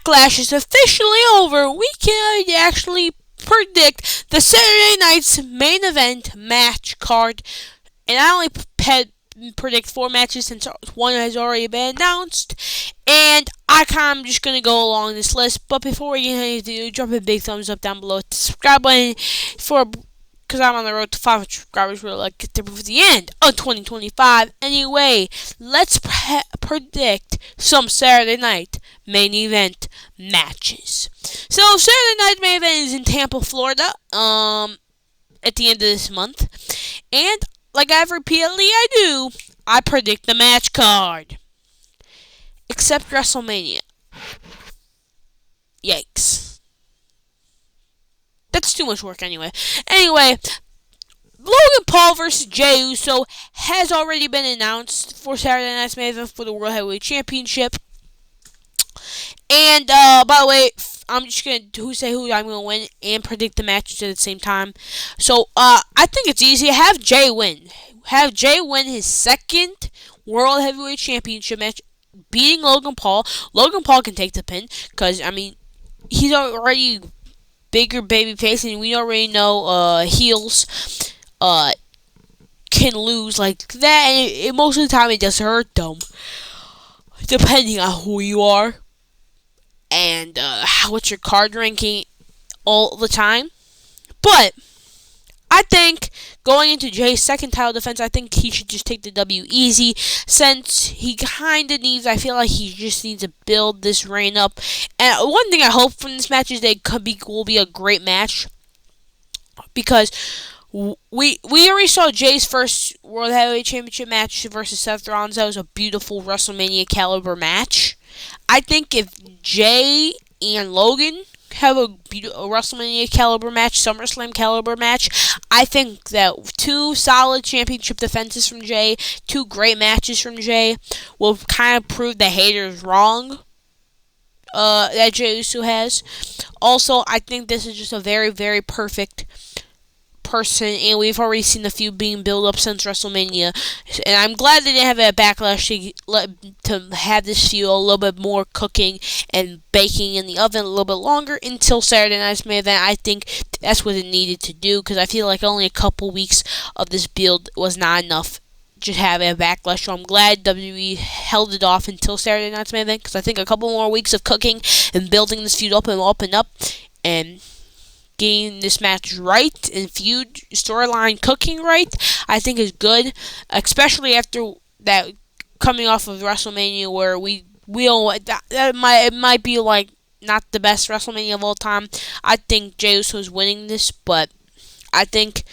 Backlash is officially over. We can actually predict the Saturday night's main event match card. And I only predict 4 matches since one has already been announced. And I kind of just going to go along this list. But before we get into it, drop a big thumbs up down below. The subscribe button because I'm on the road to 500 subscribers. We'll get there before the end of 2025. Anyway, let's predict some Saturday night main event matches. So Saturday night main event is in Tampa, Florida. At the end of this month, and like repeatedly I do, I predict the match card. Except WrestleMania. Yikes. That's too much work anyway. Anyway, Logan Paul versus Jey Uso has already been announced for Saturday Night's main event for the World Heavyweight Championship. And, by the way, I'm just going to say who I'm going to win and predict the matches at the same time. So, I think it's easy. Have Jey win. Have Jey win his second World Heavyweight Championship match, beating Logan Paul. Logan Paul can take the pin, because, I mean, he's already bigger babyface, and we already know, heels, can lose like that, and most of the time it does hurt them, depending on who you are. And what's your card ranking all the time. But I think going into Jay's second title defense, I think he should just take the W easy, since he kind of needs, I feel like he just needs to build this reign up. And one thing I hope from this match is that it will be a great match, because we already saw Jay's first World Heavyweight Championship match versus Seth Rollins. That was a beautiful WrestleMania caliber match. I think if Jey and Logan have a WrestleMania caliber match, SummerSlam caliber match, I think that 2 solid championship defenses from Jey, 2 great matches from Jey, will kind of prove the haters wrong that Jey Uso has. Also, I think this is just a very, very perfect person, and we've already seen a few being built up since WrestleMania, and I'm glad they didn't have a backlash to have this feud a little bit more cooking and baking in the oven a little bit longer until Saturday night's main event. I think that's what it needed to do, because I feel like only a couple weeks of this build was not enough to have a backlash. So I'm glad WWE held it off until Saturday night's main event, because I think a couple more weeks of cooking and building this feud up and getting this match right and feud storyline cooking right, I think is good, especially after that coming off of WrestleMania, where it might be like not the best WrestleMania of all time. I think Jey Uso is winning this, but I think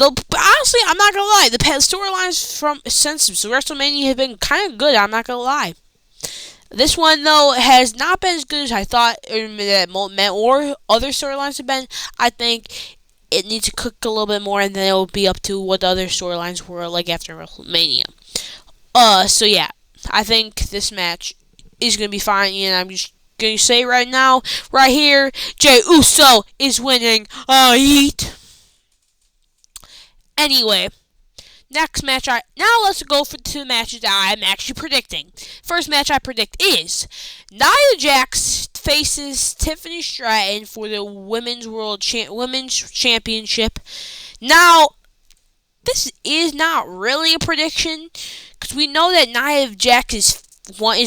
honestly, I'm not gonna lie, the storylines from since WrestleMania have been kind of good. I'm not gonna lie. This one, though, has not been as good as I thought or other storylines have been. I think it needs to cook a little bit more, and then it will be up to what the other storylines were like after WrestleMania. So yeah, I think this match is going to be fine, and I'm just going to say right now, right here, Jey Uso is winning. Yeet. Anyway. Next match, now let's go to the matches that I'm actually predicting. First match I predict is Nia Jax faces Tiffany Stratton for the Women's Championship. Now, this is not really a prediction, because we know that Nia Jax is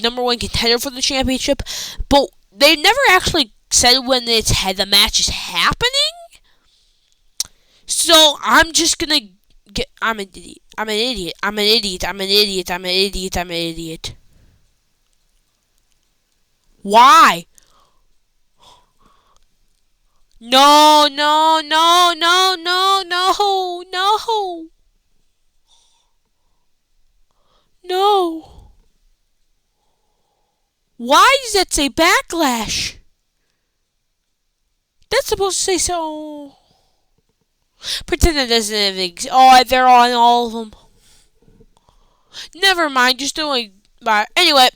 number 1 contender for the championship, but they never actually said when the match is happening. So I'm just gonna. I'm an idiot. I'm an idiot. I'm an idiot. I'm an idiot. I'm an idiot. I'm an idiot. Why? No, no, no, no, no, no, no. No. Why does that say backlash? That's supposed to say so. Pretend that doesn't exist. Oh, they're on all of them. Never mind, just doing. Anyway,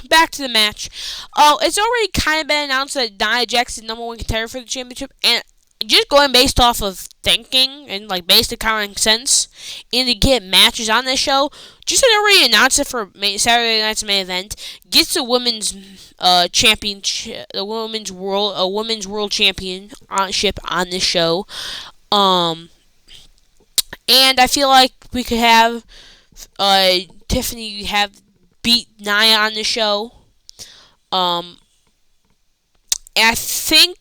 back to the match. Oh, it's already kind of been announced that Nia Jax is number 1 contender for the championship, and just going based off of thinking and like basic common sense, and to get matches on this show, just had already announced it for Saturday night's main event. Gets the women's championship, the women's world championship on this show. And I feel like we could have Tiffany have beat Nia on the show. And I think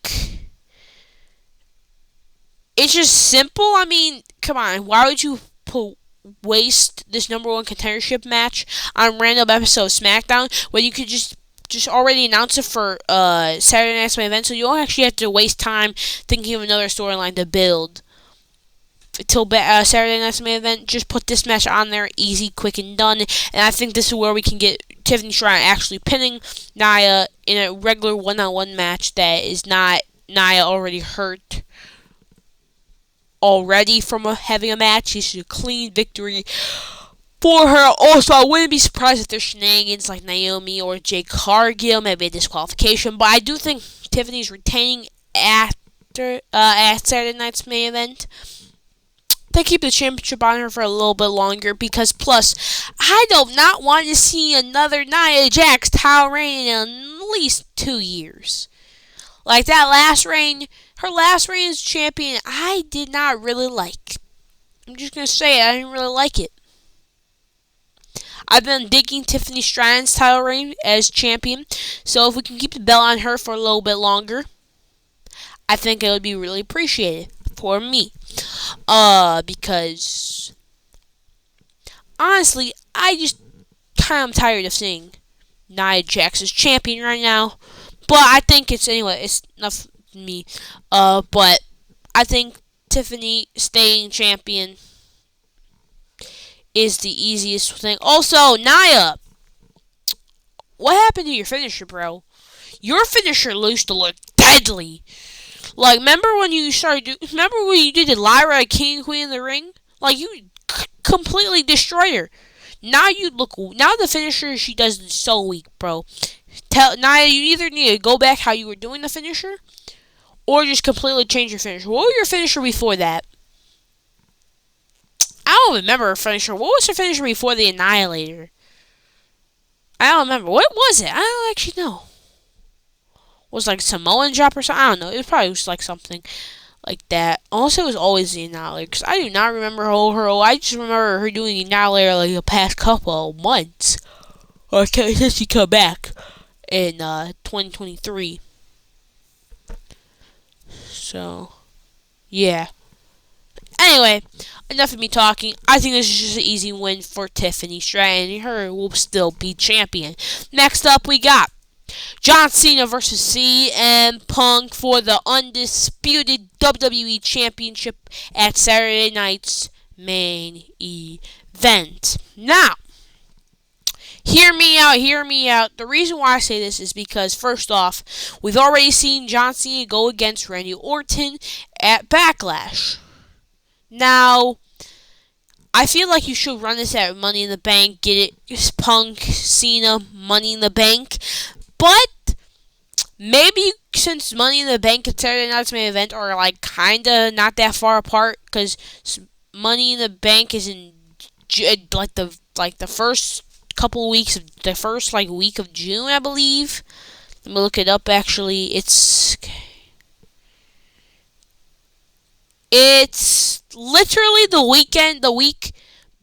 it's just simple. I mean, come on. Why would you waste this number one contendership match on a random episode of SmackDown when you could just already announce it for Saturday Night's main event, so you don't actually have to waste time thinking of another storyline to build till Saturday Night's main event. Just put this match on there, easy, quick, and done. And I think this is where we can get Tiffany Stratton actually pinning Nia in a regular one-on-one match that is not Nia already hurt from having a match. This is a clean victory for her. Also, I wouldn't be surprised if there's shenanigans like Naomi or Jade Cargill, maybe a disqualification. But I do think Tiffany's retaining at Saturday night's main event. They keep the championship on her for a little bit longer because, plus, I do not want to see another Nia Jax title reign in at least 2 years. Like that last reign, her last reign as champion, I did not really like. I'm just going to say it, I didn't really like it. I've been digging Tiffany Stratton's title reign as champion, so if we can keep the belt on her for a little bit longer, I think it would be really appreciated for me. Because honestly, I just kind of tired of seeing Nia Jax as champion right now. But I think it's enough for me. But I think Tiffany staying champion is the easiest thing. Also, Nia, what happened to your finisher, bro? Your finisher used to look deadly. Like, remember when you did the Lyra King Queen in the ring? Like, you completely destroyed her. Now the finisher she does is so weak, bro. Nia, you either need to go back how you were doing the finisher, or just completely change your finisher. What was your finisher before that? I don't remember her finisher. What was her finisher before the Annihilator? I don't remember. What was it? I don't actually know. Was like Samoan drop or something? I don't know. It was probably just like something like that. Also, it was always the Annihilator, because I do not remember her. I just remember her doing the Annihilator like the past couple of months. Or since she come back in 2023. So, yeah. Anyway, enough of me talking. I think this is just an easy win for Tiffany Stratton. Her will still be champion. Next up, we got John Cena versus CM Punk for the undisputed WWE Championship at Saturday night's main event. Now, hear me out. The reason why I say this is because, first off, we've already seen John Cena go against Randy Orton at Backlash. Now, I feel like you should run this at Money in the Bank, get it Punk, Cena, Money in the Bank. But maybe since Money in the Bank and Saturday Night's main event are like kinda not that far apart, because Money in the Bank is in like the first couple of weeks of the first week of June, I believe. Let me look it up. Actually, it's literally the week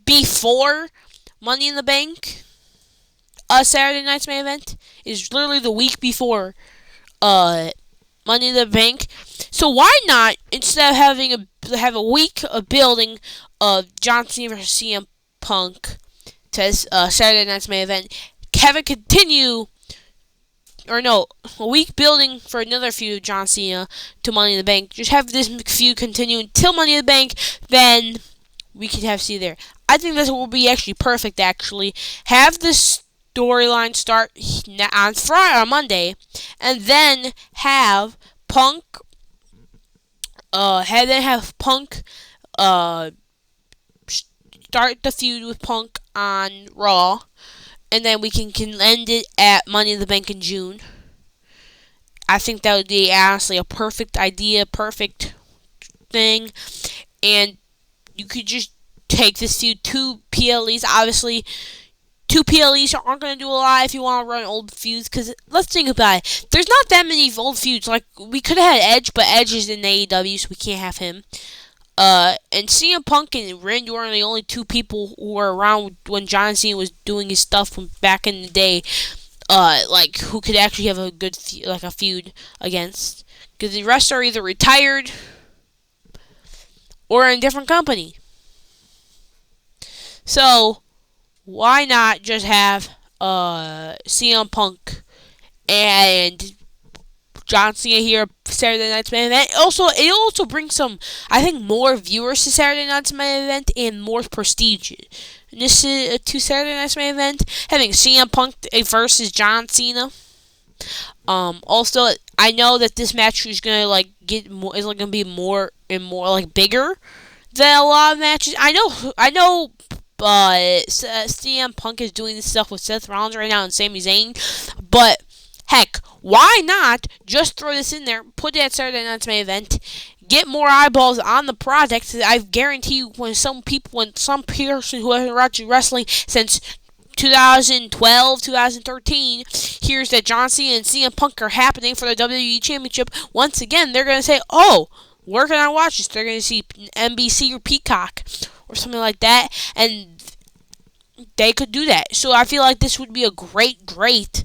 before Money in the Bank. Saturday night's main event is literally the week before Money in the Bank. So why not, instead of have a week of building of John Cena versus CM Punk to Saturday night's main event, have it continue, a week building for another feud of John Cena to Money in the Bank. Just have this feud continue until Money in the Bank, then we can have Cena there. I think this will be actually perfect, actually. Have this storyline start on Monday, and then have Punk start the feud with Punk on Raw, and then we can end it at Money in the Bank in June. I think that would be honestly a perfect idea, perfect thing, and you could just take this to two PLEs. Obviously, two PLEs aren't going to do a lot if you want to run old feuds, because let's think about it. There's not that many old feuds. Like, we could have had Edge, but Edge is in AEW, so we can't have him. And CM Punk and Randy Orton are the only two people who were around when John Cena was doing his stuff from back in the day. Like, who could actually have a good a feud against, because the rest are either retired or in a different company. So why not just have CM Punk and John Cena here Saturday Night's Main Event? It also brings some, I think, more viewers to Saturday Night's Main Event and more prestige. And this is to Saturday Night's Main Event, having CM Punk versus John Cena. Also, I know that this match is gonna gonna be more and more bigger than a lot of matches. I know. CM Punk is doing this stuff with Seth Rollins right now and Sami Zayn, but heck, why not just throw this in there, put it at Saturday Night's Main Event, get more eyeballs on the product? I guarantee you, when some person who hasn't watched wrestling since 2012, 2013 hears that John Cena and CM Punk are happening for the WWE Championship, once again, they're going to say, oh, where can I watch this? They're going to see NBC or Peacock or something like that, and they could do that. So I feel like this would be a great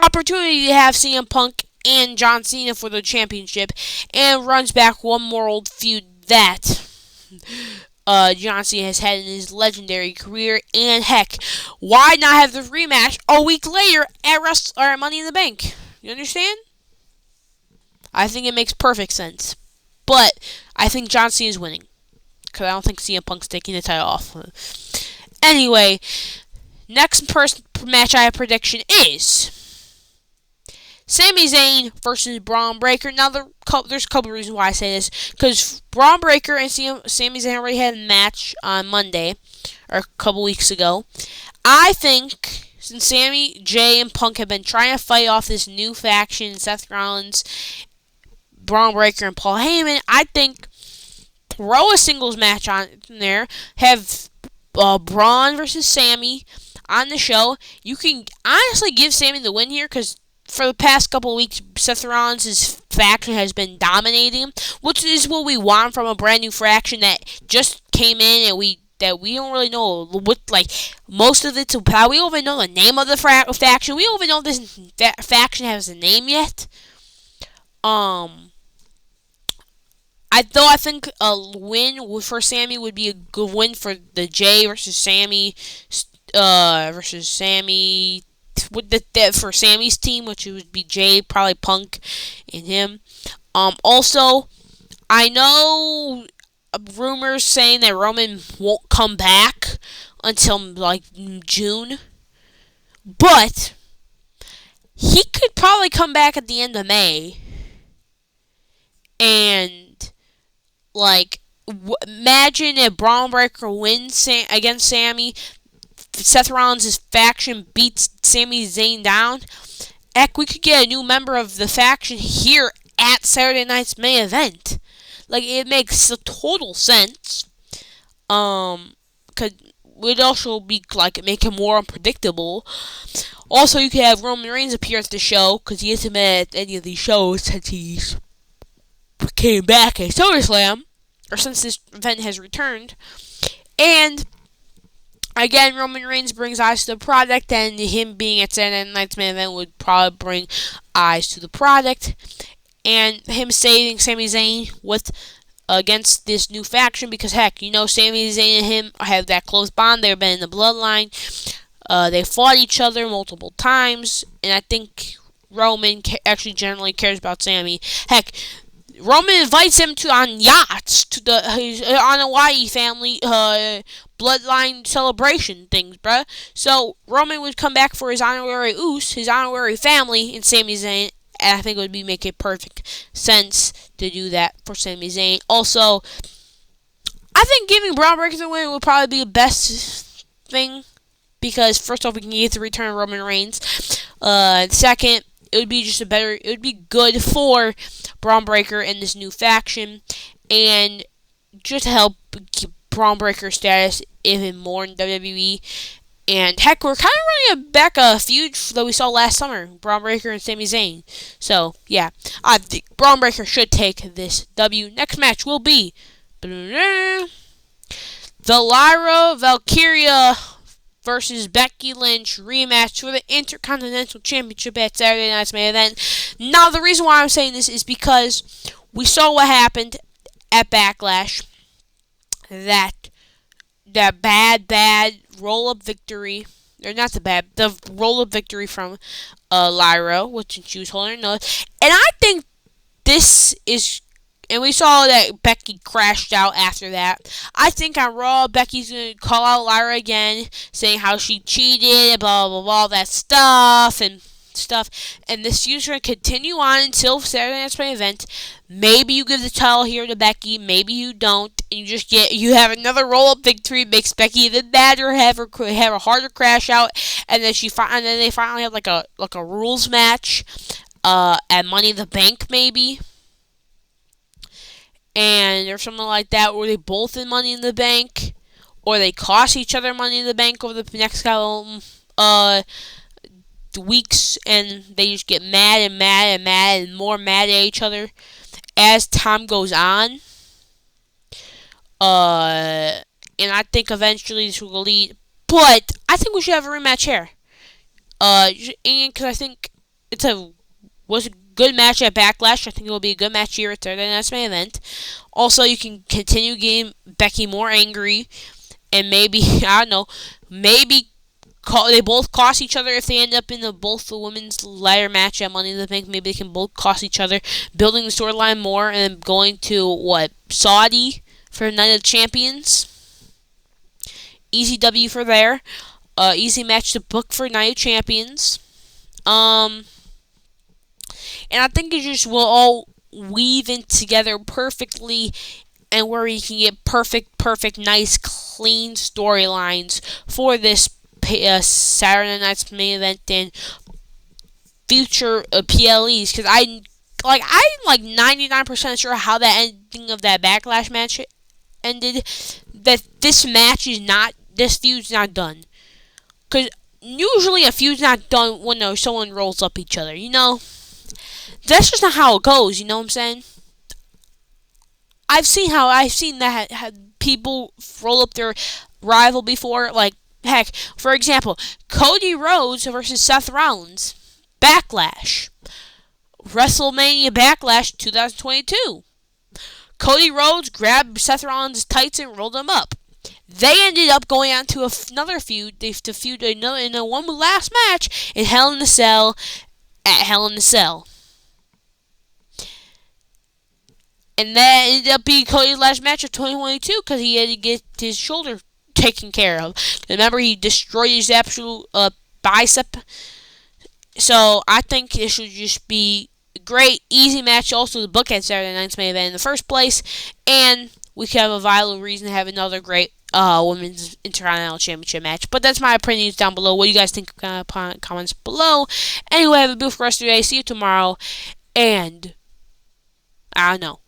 opportunity to have CM Punk and John Cena for the championship, and runs back one more old feud that John Cena has had in his legendary career. And heck, why not have the rematch a week later at Money in the Bank? You understand? I think it makes perfect sense. But I think John Cena is winning, because I don't think CM Punk's taking the title off. Anyway, next match I have prediction is Sami Zayn versus Braun Breaker. Now, there's a couple reasons why I say this. Because Braun Breaker and Sami Zayn already had a match on Monday, or a couple weeks ago. I think, since Sami, Jay, and Punk have been trying to fight off this new faction, Seth Rollins, Braun Breaker, and Paul Heyman, I think throw a singles match on there. Have Braun versus Sami on the show. You can honestly give Sami the win here, because for the past couple of weeks, Seth Rollins' faction has been dominating, which is what we want from a brand new faction that just came in, and we don't really know what, most of it's about. We don't even know the name of the faction. We don't even know if this faction has a name yet. I think a win for Sami would be a good win for the Jay versus Sami for Sami's team, which would be Jay, probably Punk, and him. Also, I know rumors saying that Roman won't come back until June, but he could probably come back at the end of May. And imagine if Braun Breaker wins against Sami, Seth Rollins' faction beats Sami Zayn down. Heck, we could get a new member of the faction here at Saturday Night's Main Event. It makes total sense. Could would also be make him more unpredictable. Also, you could have Roman Reigns appear at the show, because he hasn't been at any of these shows since he's came back at SummerSlam, or since this event has returned. And again, Roman Reigns brings eyes to the product, and him being at Saturday Night's Main Event would probably bring eyes to the product. And him saving Sami Zayn against this new faction, because heck, Sami Zayn and him have that close bond. They've been in the bloodline. They fought each other multiple times, and I think Roman actually generally cares about Sami. Heck, Roman invites him on yachts on Hawaii family bloodline celebration things, bruh. So Roman would come back for his honorary his honorary family, in Sami Zayn, and I think it would make it perfect sense to do that for Sami Zayn. Also, I think giving Braun Breaker the win would probably be the best thing, because first off, we can get the return of Roman Reigns. Second, it would be just a better. It would be good for Braun Breaker and this new faction, and just to help keep Braun Breaker's status even more in WWE. And heck, we're kind of running back a feud that we saw last summer, Braun Breaker and Sami Zayn. So yeah, I think Braun Breaker should take this W. Next match will be the Lyra Valkyria versus Becky Lynch rematch for the Intercontinental Championship at Saturday Night's main event. Now, the reason why I'm saying this is because we saw what happened at Backlash. That bad roll-up victory, or not the roll-up victory from Lyra, which she was holding her nose. And I think this is, and we saw that Becky crashed out after that. I think on Raw, Becky's going to call out Lyra again, saying how she cheated, blah, blah, blah, all that stuff, and this feud's going to continue on until Saturday Night's main event. Maybe you give the title here to Becky, maybe you don't, and you have another roll-up victory, makes Becky even madder, have a harder crash out, and then they finally have like a rules match at Money in the Bank, maybe. And or something like that, where they both in Money in the Bank, or they cost each other Money in the Bank over the next couple weeks, and they just get mad and more mad at each other as time goes on. And I think eventually this will lead, but I think we should have a rematch here. And because I think was a good match at Backlash. I think it will be a good match here at Saturday Night's main event. Also, you can continue getting Becky more angry, and maybe, I don't know, they both cost each other if they end up in both the women's ladder match at Money in the Bank. Maybe they can both cost each other, building the storyline more, and then going to, Saudi for Night of Champions. Easy W for there. Easy match to book for Night of Champions. And I think it just will all weave in together perfectly, and where you can get perfect, nice, clean storylines for this Saturday Night's main event and future PLEs. Because I'm 99% sure how that ending of that Backlash match ended. That this feud's not done. Because usually a feud's not done when someone rolls up each other, That's just not how it goes, you know what I'm saying? I've seen that people roll up their rival before, heck, for example, Cody Rhodes versus Seth Rollins, Backlash, WrestleMania Backlash 2022. Cody Rhodes grabbed Seth Rollins' tights and rolled him up. They ended up going on to another feud. They feud in a one last match in Hell in a Cell at Hell in a Cell. And that ended up being Cody's last match of 2022 because he had to get his shoulder taken care of. Remember, he destroyed his absolute bicep. So I think it should just be a great, easy match. Also, the book at Saturday Night's main event in the first place. And we could have a vital reason to have another great Women's Intercontinental Championship match. But that's my opinions down below. What do you guys think? Comments below. Anyway, have a beautiful rest of your day. See you tomorrow. And I don't know.